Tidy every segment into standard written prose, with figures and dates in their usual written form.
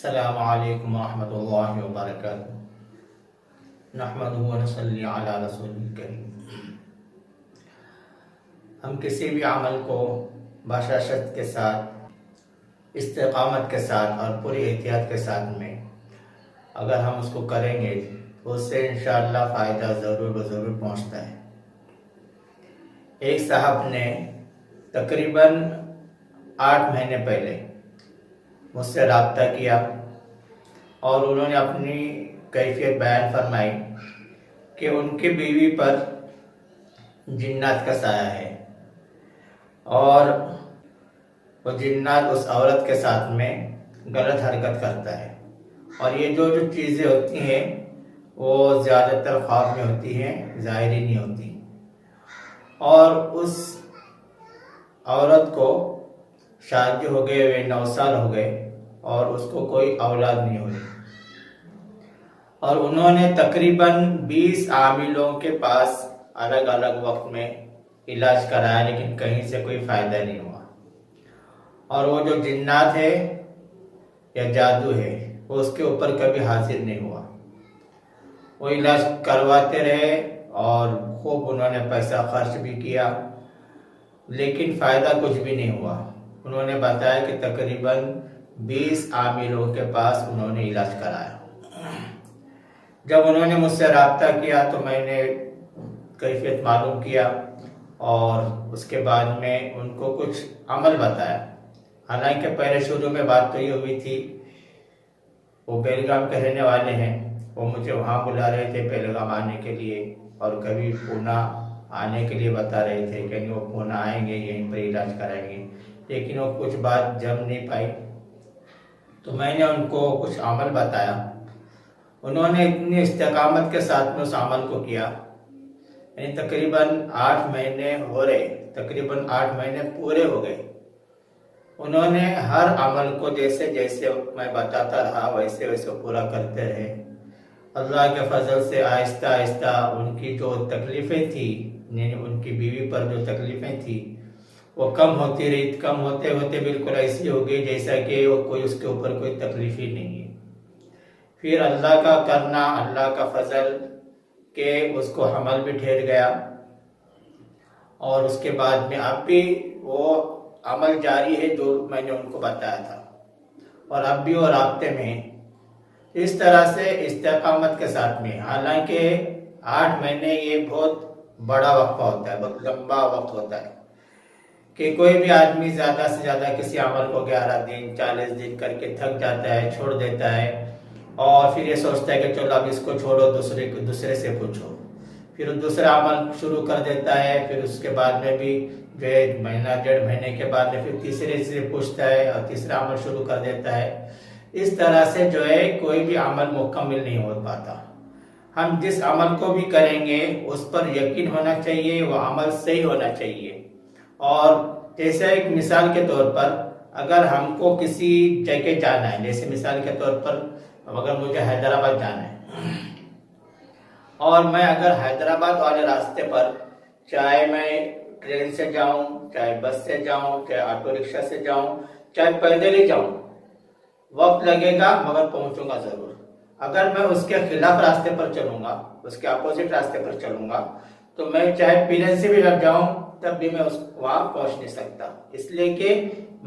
السلام علیکم ورحمۃ اللہ وبرکاتہ۔ نحمدہ و نصلی علی رسول الکریم۔ ہم کسی بھی عمل کو بشاشت کے ساتھ، استقامت کے ساتھ اور پوری احتیاط کے ساتھ میں اگر ہم اس کو کریں گے تو اس سے انشاءاللہ فائدہ ضرور و ضرور پہنچتا ہے۔ ایک صاحب نے تقریباً 8 مہینے پہلے مجھ سے رابطہ کیا اور انہوں نے اپنی کیفیت بیان فرمائی کہ ان کی بیوی پر جنات کا سایہ ہے اور وہ جنات اس عورت کے ساتھ میں غلط حرکت کرتا ہے، اور یہ جو چیزیں ہوتی ہیں وہ زیادہ تر خواب میں ہوتی ہیں، ظاہری نہیں ہوتی، اور اس عورت کو شادی ہو گئے ہوئے 9 سال ہو گئے اور اس کو کوئی اولاد نہیں ہوئی، اور انہوں نے تقریباً 20 عاملوں کے پاس الگ الگ وقت میں علاج کرایا لیکن کہیں سے کوئی فائدہ نہیں ہوا، اور وہ جو جنات ہے یا جادو ہے وہ اس کے اوپر کبھی حاصل نہیں ہوا۔ وہ علاج کرواتے رہے اور خوب انہوں نے پیسہ خرچ بھی کیا لیکن فائدہ کچھ بھی نہیں ہوا۔ انہوں نے بتایا کہ تقریباً 20 عاملوں کے پاس انہوں نے علاج کرایا۔ جب انہوں نے مجھ سے رابطہ کیا تو میں نے کیفیت معلوم کیا اور اس کے بعد میں ان کو کچھ عمل بتایا۔ حالانکہ پہلے شروع میں بات تو یہ ہوئی تھی، وہ بیلگام کے رہنے والے ہیں، وہ مجھے وہاں بلا رہے تھے بیلگام آنے کے لیے، اور کبھی پونا آنے کے لیے بتا رہے تھے کہ وہ پونا آئیں گے، یہیں پر علاج کرائیں گے، لیکن وہ کچھ بات جم نہیں پائی۔ تو میں نے ان کو کچھ عمل بتایا، انہوں نے اتنی استقامت کے ساتھ میں اس عمل کو کیا، یعنی تقریباً 8 مہینے ہو رہے، تقریباً 8 مہینے پورے ہو گئے۔ انہوں نے ہر عمل کو جیسے جیسے میں بتاتا رہا ویسے ویسے پورا کرتے رہے۔ اللہ کے فضل سے آہستہ آہستہ ان کی جو تکلیفیں تھیں، یعنی ان کی بیوی پر جو تکلیفیں تھیں وہ کم ہوتی رہی، کم ہوتے ہوتے بالکل ایسی ہو گئی جیسا کہ کوئی اس کے اوپر کوئی تکلیف ہی نہیں ہے۔ پھر اللہ کا کرنا، اللہ کا فضل کہ اس کو حمل بھی ٹھہر گیا، اور اس کے بعد میں اب بھی وہ عمل جاری ہے جو میں نے ان کو بتایا تھا، اور اب بھی وہ رابطے میں ہیں۔ اس طرح سے استقامت کے ساتھ میں، حالانکہ 8 مہینے یہ بہت بڑا وقفہ ہوتا ہے، بہت لمبا وقت ہوتا ہے کہ کوئی بھی آدمی زیادہ سے زیادہ کسی عمل کو 11 دن 40 دن کر کے تھک جاتا ہے، چھوڑ دیتا ہے، اور پھر یہ سوچتا ہے کہ چلو اب اس کو چھوڑو، دوسرے سے پوچھو، پھر دوسرا عمل شروع کر دیتا ہے، پھر اس کے بعد میں بھی جو ہے مہینہ 1.5 مہینے کے بعد میں پھر تیسرے سے پوچھتا ہے اور تیسرا عمل شروع کر دیتا ہے۔ اس طرح سے جو ہے کوئی بھی عمل مکمل نہیں ہو پاتا۔ ہم جس عمل کو بھی کریں گے اس پر یقین ہونا چاہیے، وہ عمل صحیح ہونا چاہیے۔ اور جیسے ایک مثال کے طور پر اگر ہم کو کسی جگہ جانا ہے، جیسے مثال کے طور پر اگر مجھے حیدرآباد جانا ہے اور میں اگر حیدرآباد والے راستے پر چاہے میں ٹرین سے جاؤں، چاہے بس سے جاؤں، چاہے آٹو رکشہ سے جاؤں، چاہے پیدل ہی جاؤں، وقت لگے گا مگر پہنچوں گا ضرور۔ اگر میں اس کے خلاف راستے پر چلوں گا، اس کے اپوزٹ راستے پر چلوں گا، تو میں چاہے پیرن سے بھی لگ جاؤں تب بھی میں وہاں پہنچ نہیں سکتا، اس لیے کہ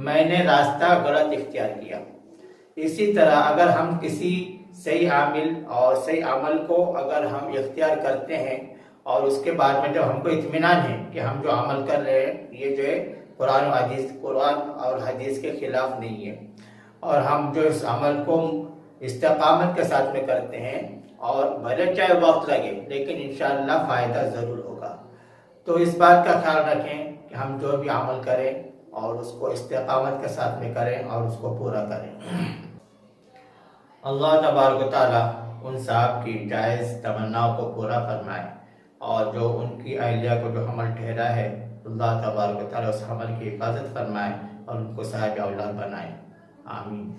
میں نے راستہ غلط اختیار کیا۔ اسی طرح اگر ہم کسی صحیح عامل اور صحیح عمل کو اگر ہم اختیار کرتے ہیں اور اس کے بعد میں جب ہم کو اطمینان ہے کہ ہم جو عمل کر رہے ہیں یہ جو ہے قرآن اور حدیث کے خلاف نہیں ہے، اور ہم جو اس عمل کو استقامت کے ساتھ میں کرتے ہیں اور بھلے چاہے وقت لگے لیکن انشاءاللہ فائدہ ضرور ہوگا، تو اس بات کا خیال رکھیں کہ ہم جو بھی عمل کریں اور اس کو استقامت کے ساتھ میں کریں اور اس کو پورا کریں۔ اللہ تبارک و تعالیٰ ان صاحب کی جائز تمناؤں کو پورا فرمائے، اور جو ان کی اہلیہ کو جو حمل ٹھہرا ہے اللہ تبارک و تعالیٰ اس حمل کی حفاظت فرمائے اور ان کو صاحب اولاد بنائے، آمین۔